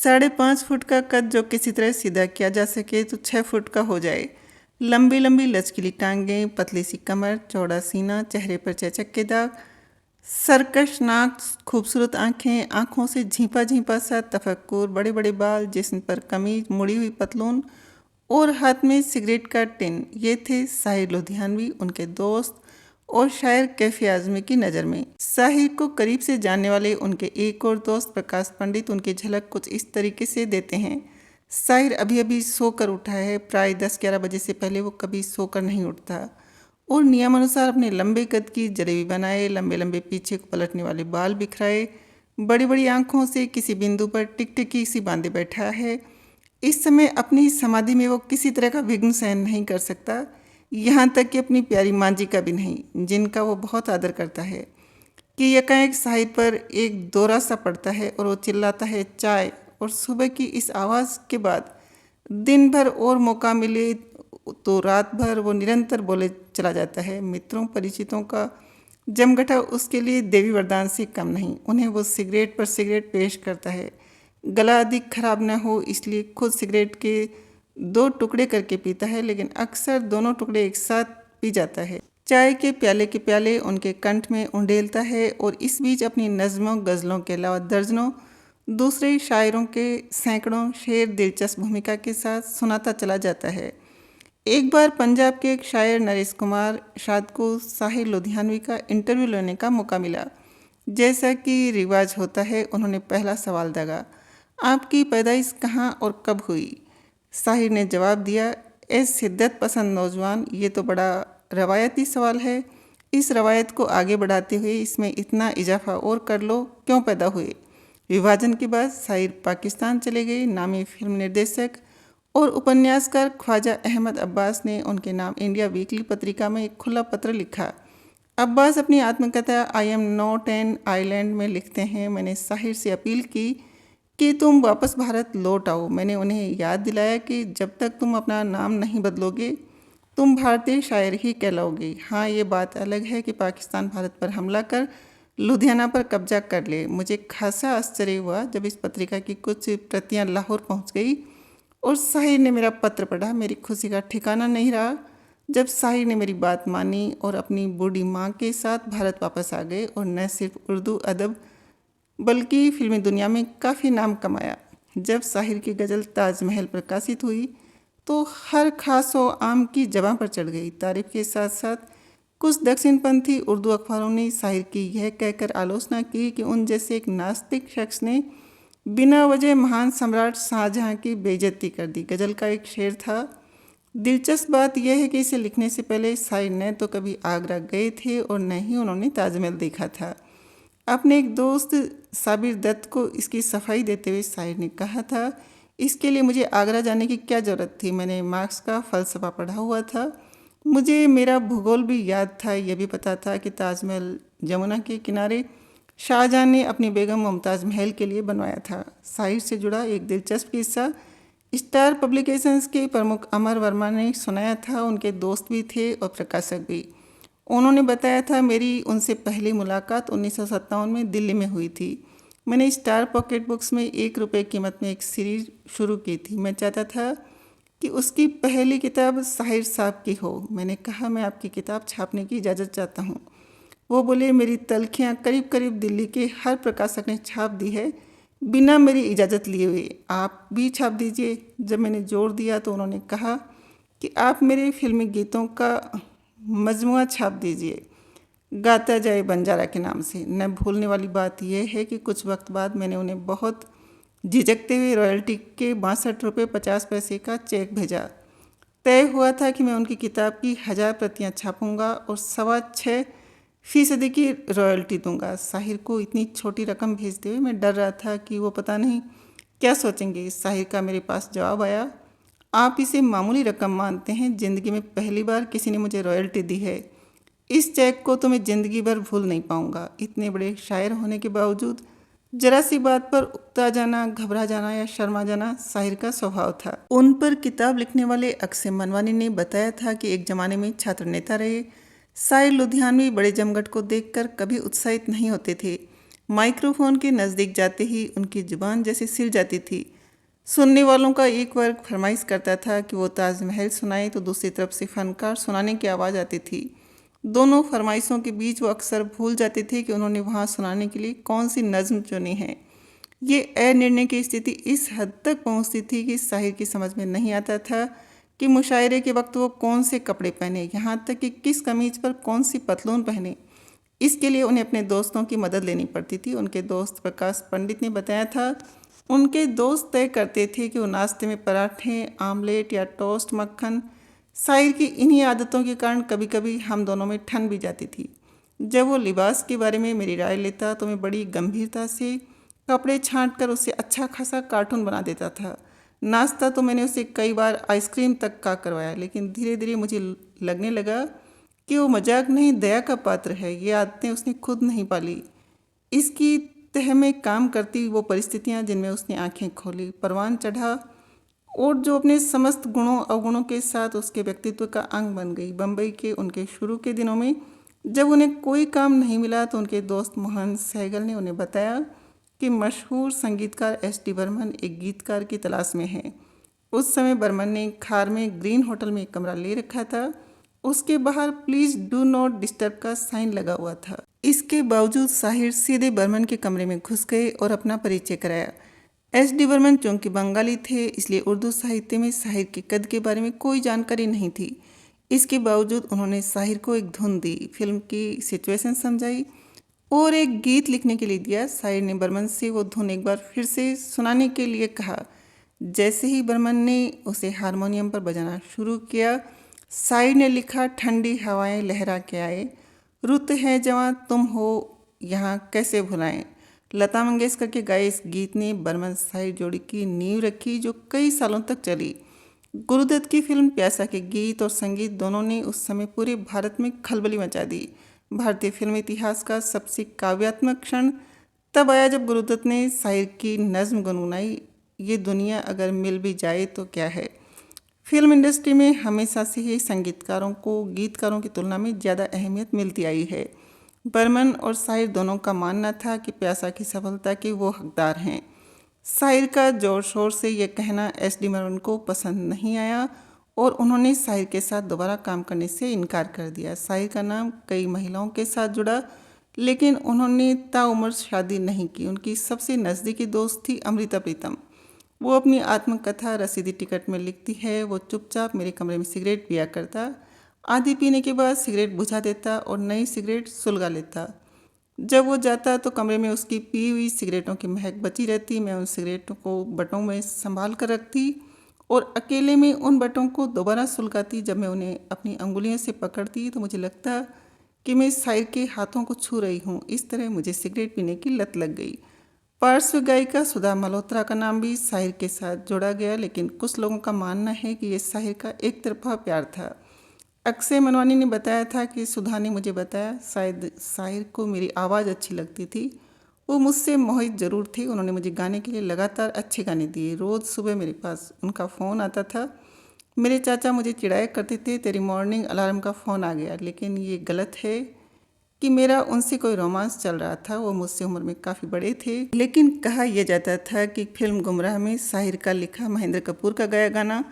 5.5 foot का कद जो किसी तरह सीधा किया जा सके तो 6 फुट का हो जाए। लंबी लंबी लचकीली टांगें, पतली सी कमर, चौड़ा सीना, चेहरे पर चेचक के दाग, सरकश नाक, खूबसूरत आंखें, आंखों से झींपा झींपा सा तफक्कुर, बड़े बड़े बाल, जिस्म पर कमीज, मुड़ी हुई पतलून और हाथ में सिगरेट का टिन। ये थे साहिर लुधियानवी, उनके दोस्त और शायर कैफी आजमी की नज़र में। साहिर को करीब से जानने वाले उनके एक और दोस्त प्रकाश पंडित उनकी झलक कुछ इस तरीके से देते हैं। साहिर अभी अभी सोकर उठा है, प्राय 10-11 बजे से पहले वो कभी सोकर नहीं उठता और नियमानुसार अपने लंबे कद की जलेबी बनाए, लंबे लंबे पीछे को पलटने वाले बाल बिखराए, बड़ी बड़ी आंखों से किसी बिंदु पर टिकटिकी सी बांधे बैठा है। इस समय अपनी समाधि में वो किसी तरह का विघ्न सहन नहीं कर सकता, यहाँ तक कि अपनी प्यारी माँ जी का भी नहीं, जिनका वो बहुत आदर करता है। कि यकाएक साहिर पर एक दौरा सा पड़ता है और वो चिल्लाता है चाय, और सुबह की इस आवाज़ के बाद दिन भर और मौका मिले तो रात भर वो निरंतर बोले चला जाता है। मित्रों परिचितों का जमघटा उसके लिए देवी वरदान से कम नहीं। उन्हें वो सिगरेट पर सिगरेट पेश करता है। गला अधिक खराब न हो इसलिए खुद सिगरेट के 2 टुकड़े करके पीता है, लेकिन अक्सर दोनों टुकड़े एक साथ पी जाता है। चाय के प्याले उनके कंठ में उंडेलता है और इस बीच अपनी नज़मों गज़लों के अलावा दर्जनों दूसरे शायरों के सैकड़ों शेर दिलचस्प भूमिका के साथ सुनाता चला जाता है। एक बार पंजाब के एक शायर नरेश कुमार शाद को साहिर लुधियानवी का इंटरव्यू लेने का मौका मिला। जैसा कि रिवाज होता है, उन्होंने पहला सवाल दागा, आपकी पैदाइश कहाँ और कब हुई? साहिर ने जवाब दिया, ए शिद्दत पसंद नौजवान, ये तो बड़ा रवायती सवाल है। इस रवायत को आगे बढ़ाते हुए इसमें इतना इजाफा और कर लो, क्यों पैदा हुए? विभाजन के बाद साहिर पाकिस्तान चले गए। नामी फिल्म निर्देशक और उपन्यासकार ख्वाजा अहमद अब्बास ने उनके नाम इंडिया वीकली पत्रिका में एक खुला पत्र लिखा। अब्बास अपनी आत्मकथा I am not an island में लिखते हैं, मैंने साहिर से अपील की कि तुम वापस भारत लौट आओ। मैंने उन्हें याद दिलाया कि जब तक तुम अपना नाम नहीं बदलोगे तुम भारतीय शायर ही कहलाओगे। हाँ, ये बात अलग है कि पाकिस्तान भारत पर हमला कर लुधियाना पर कब्जा कर ले। मुझे खासा आश्चर्य हुआ जब इस पत्रिका की कुछ प्रतियां लाहौर पहुंच गई और साहिर ने मेरा पत्र पढ़ा। मेरी खुशी का ठिकाना नहीं रहा जब साहिर ने मेरी बात मानी और अपनी बूढ़ी माँ के साथ भारत वापस आ गए और न सिर्फ उर्दू अदब बल्कि फिल्मी दुनिया में काफ़ी नाम कमाया। जब साहिर की गज़ल ताजमहल प्रकाशित हुई तो हर खास व आम की जबां पर चढ़ गई। तारीफ के साथ साथ कुछ दक्षिणपंथी उर्दू अखबारों ने साहिर की यह कहकर आलोचना की कि उन जैसे एक नास्तिक शख्स ने बिना वजह महान सम्राट शाहजहां की बेइज्जती कर दी। गज़ल का एक शेर था, दिलचस्प बात यह है कि इसे लिखने से पहले साहिर न तो कभी आगरा गए थे और न ही उन्होंने ताजमहल देखा था। अपने एक दोस्त साबिर दत्त को इसकी सफाई देते हुए साहिर ने कहा था, इसके लिए मुझे आगरा जाने की क्या ज़रूरत थी? मैंने मार्क्स का फ़लसफ़ा पढ़ा हुआ था, मुझे मेरा भूगोल भी याद था। यह भी पता था कि ताजमहल जमुना के किनारे शाहजहां ने अपनी बेगम मुमताज़ महल के लिए बनवाया था। साहिर से जुड़ा एक दिलचस्प किस्सा स्टार पब्लिकेशंस के प्रमुख अमर वर्मा ने सुनाया था। उनके दोस्त भी थे और प्रकाशक भी। उन्होंने बताया था, मेरी उनसे पहली मुलाकात 1957 में दिल्ली में हुई थी। मैंने स्टार पॉकेट बुक्स में 1 रुपये कीमत में एक सीरीज शुरू की थी। मैं चाहता था कि उसकी पहली किताब साहिर साहब की हो। मैंने कहा, मैं आपकी किताब छापने की इजाज़त चाहता हूँ। वो बोले, मेरी तलखियाँ करीब करीब दिल्ली के हर प्रकाशक ने छाप दी है बिना मेरी इजाज़त लिए हुए, आप भी छाप दीजिए। जब मैंने जोर दिया तो उन्होंने कहा कि आप मेरे फिल्मी गीतों का मजमुआ छाप दीजिए, गाता जाए बंजारा के नाम से। न भूलने वाली बात यह है कि कुछ वक्त बाद मैंने उन्हें बहुत झिझकते हुए रॉयल्टी के 62 रुपये 50 पैसे का चेक भेजा। तय हुआ था कि मैं उनकी किताब की 1000 प्रतियां छापूंगा और 6.25% की रॉयल्टी दूंगा। साहिर को इतनी छोटी रकम भेजते हुए मैं डर रहा था कि वो पता नहीं क्या सोचेंगे। साहिर का मेरे पास जवाब आया, आप इसे मामूली रकम मानते हैं, ज़िंदगी में पहली बार किसी ने मुझे रॉयल्टी दी है। इस चेक को तो मैं ज़िंदगी भर भूल नहीं पाऊंगा। इतने बड़े शायर होने के बावजूद जरा सी बात पर उकता जाना, घबरा जाना या शर्मा जाना साहिर का स्वभाव था। उन पर किताब लिखने वाले अक्सर मनवानी ने बताया था कि एक ज़माने में छात्र नेता रहे। साहिर लुधियानवी बड़े जमघट को देखकर कभी उत्साहित नहीं होते थे। माइक्रोफोन के नज़दीक जाते ही उनकी जुबान जैसे सिर जाती थी। सुनने वालों का एक वर्ग फरमाइश करता था कि वो ताजमहल सुनाए, तो दूसरी तरफ से फनकार सुनाने की आवाज़ आती थी। दोनों फरमाइशों के बीच वो अक्सर भूल जाते थे कि उन्होंने वहाँ सुनाने के लिए कौन सी नज़्म चुनी है। ये अनिर्णय की स्थिति इस हद तक पहुँचती थी कि साहिर की समझ में नहीं आता था कि मुशायरे के वक्त वो कौन से कपड़े पहने, यहाँ तक कि किस कमीज पर कौन सी पतलून पहने। इसके लिए उन्हें अपने दोस्तों की मदद लेनी पड़ती थी। उनके दोस्त प्रकाश पंडित ने बताया था, उनके दोस्त तय करते थे कि वो नाश्ते में पराठे, आमलेट या टोस्ट मक्खन। साहिर की इन्हीं आदतों के कारण कभी कभी हम दोनों में ठन भी जाती थी। जब वो लिबास के बारे में मेरी राय लेता तो मैं बड़ी गंभीरता से कपड़े छांट कर उससे अच्छा खासा कार्टून बना देता था। नाश्ता तो मैंने उसे कई बार आइसक्रीम तक का करवाया, लेकिन धीरे धीरे मुझे लगने लगा कि वो मजाक नहीं, दया का पात्र है। ये आदतें उसने खुद नहीं पाली। इसकी तह में काम करती वो परिस्थितियां जिनमें उसने आंखें खोली, परवान चढ़ा और जो अपने समस्त गुणों अवगुणों के साथ उसके व्यक्तित्व का अंग बन गई। बम्बई के उनके शुरू के दिनों में जब उन्हें कोई काम नहीं मिला तो उनके दोस्त मोहन सहगल ने उन्हें बताया कि मशहूर संगीतकार एस.डी. बर्मन एक गीतकार की तलाश में हैं। उस समय बर्मन ने खार में ग्रीन होटल में एक कमरा ले रखा था। उसके बाहर प्लीज डू नॉट डिस्टर्ब का साइन लगा हुआ था। इसके बावजूद साहिर सीधे बर्मन के कमरे में घुस गए और अपना परिचय कराया। एस.डी. बर्मन चूंकि बंगाली थे, इसलिए उर्दू साहित्य में साहिर के कद के बारे में कोई जानकारी नहीं थी। इसके बावजूद उन्होंने साहिर को एक धुन दी, फिल्म की सिचुएशन समझाई और एक गीत लिखने के लिए दिया। साहिर ने बर्मन से वो धुन एक बार फिर से सुनाने के लिए कहा। जैसे ही बर्मन ने उसे हारमोनियम पर बजाना शुरू किया, साहिर ने लिखा, ठंडी हवाएं लहरा के आए, रुत है जवां तुम हो यहाँ कैसे भुलाएं। लता मंगेशकर के गाए इस गीत ने बर्मन साहिर जोड़ी की नींव रखी, जो कई सालों तक चली। गुरुदत्त की फिल्म प्यासा के गीत और संगीत दोनों ने उस समय पूरे भारत में खलबली मचा दी। भारतीय फिल्म इतिहास का सबसे काव्यात्मक क्षण तब आया जब गुरुदत्त ने साहिर की नज़्म गुनगुनाई, ये दुनिया अगर मिल भी जाए तो क्या है। फिल्म इंडस्ट्री में हमेशा से ही संगीतकारों को गीतकारों की तुलना में ज़्यादा अहमियत मिलती आई है। बर्मन और साहिर दोनों का मानना था कि प्यासा की सफलता के वो हकदार हैं। साहिर का जोर शोर से यह कहना एस.डी. बर्मन को पसंद नहीं आया और उन्होंने साहिर के साथ दोबारा काम करने से इनकार कर दिया। साहिर का नाम कई महिलाओं के साथ जुड़ा, लेकिन उन्होंने ताउम्र शादी नहीं की। उनकी सबसे नज़दीकी दोस्त थी अमृता प्रीतम। वो अपनी आत्मकथा रसीदी टिकट में लिखती है, वो चुपचाप मेरे कमरे में सिगरेट पिया करता, आधी पीने के बाद सिगरेट बुझा देता और नई सिगरेट सुलगा लेता। जब वो जाता तो कमरे में उसकी पी हुई सिगरेटों की महक बची रहती। मैं उन सिगरेटों को बटों में संभाल कर रखती और अकेले में उन बटों को दोबारा सुलगाती। जब मैं उन्हें अपनी अंगुलियों से पकड़ती तो मुझे लगता कि मैं साहिर के हाथों को छू रही हूँ। इस तरह मुझे सिगरेट पीने की लत लग गई। पार्श्व गायिका सुधा मल्होत्रा का नाम भी साहिर के साथ जोड़ा गया, लेकिन कुछ लोगों का मानना है कि ये साहिर का एक तरफा प्यार था। अक्षय मनवानी ने बताया था कि सुधा ने मुझे बताया, शायद साहिर को मेरी आवाज़ अच्छी लगती थी। वो मुझसे मोहित ज़रूर थे। उन्होंने मुझे गाने के लिए लगातार अच्छे गाने दिए। रोज़ सुबह मेरे पास उनका फ़ोन आता था। मेरे चाचा मुझे चिढ़ाया करते थे, तेरी मॉर्निंग अलार्म का फ़ोन आ गया। लेकिन ये गलत है कि मेरा उनसे कोई रोमांस चल रहा था। वो मुझसे उम्र में काफ़ी बड़े थे। लेकिन कहा यह जाता था कि फिल्म गुमराह में साहिर का लिखा महेंद्र कपूर का गाया गाना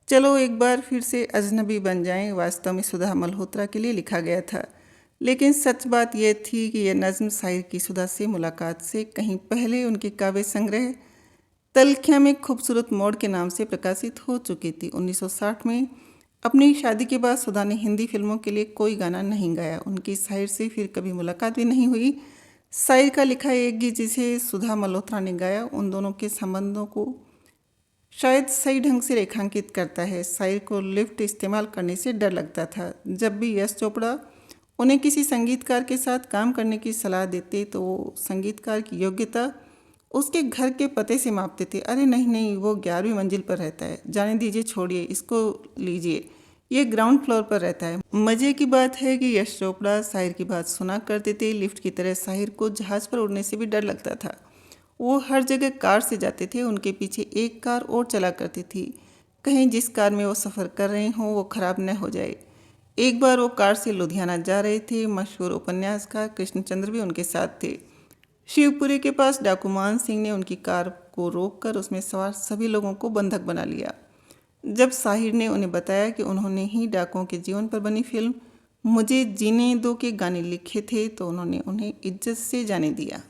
चलो एक बार फिर से अजनबी बन जाएं वास्तव में सुधा मल्होत्रा के लिए लिखा गया था। लेकिन सच बात यह थी कि यह नज़्म साहिर की सुधा से मुलाकात से कहीं पहले उनके काव्य संग्रह तलखियाँ में खूबसूरत मोड़ के नाम से प्रकाशित हो चुकी थी। 1960 में अपनी शादी के बाद सुधा ने हिंदी फिल्मों के लिए कोई गाना नहीं गाया। उनकी साहिर से फिर कभी मुलाकात भी नहीं हुई। साहिर का लिखा एक गीत जिसे सुधा मल्होत्रा ने गाया उन दोनों के संबंधों को शायद सही ढंग से रेखांकित करता है। साहिर को लिफ्ट इस्तेमाल करने से डर लगता था। जब भी यश चोपड़ा उन्हें किसी संगीतकार के साथ काम करने की सलाह देते तो वो संगीतकार की योग्यता उसके घर के पते से मापते थे। अरे नहीं नहीं, वो 11वीं मंजिल पर रहता है, जाने दीजिए, छोड़िए, इसको लीजिए, ये ग्राउंड फ्लोर पर रहता है। मज़े की बात है कि यश चोपड़ा साहिर की बात सुना करते थे। लिफ्ट की तरह साहिर को जहाज़ पर उड़ने से भी डर लगता था। वो हर जगह कार से जाते थे। उनके पीछे एक कार और चला करती थी, कहीं जिस कार में वो सफ़र कर रहे हों वो ख़राब न हो जाए। एक बार वो कार से लुधियाना जा रहे थे। मशहूर उपन्यासकार कृष्णचंद्र भी उनके साथ थे। शिवपुरी के पास डाकू मान सिंह ने उनकी कार को रोककर उसमें सवार सभी लोगों को बंधक बना लिया। जब साहिर ने उन्हें बताया कि उन्होंने ही डाकुओं के जीवन पर बनी फिल्म मुझे जीने दो के गाने लिखे थे तो उन्होंने उन्हें इज्जत से जाने दिया।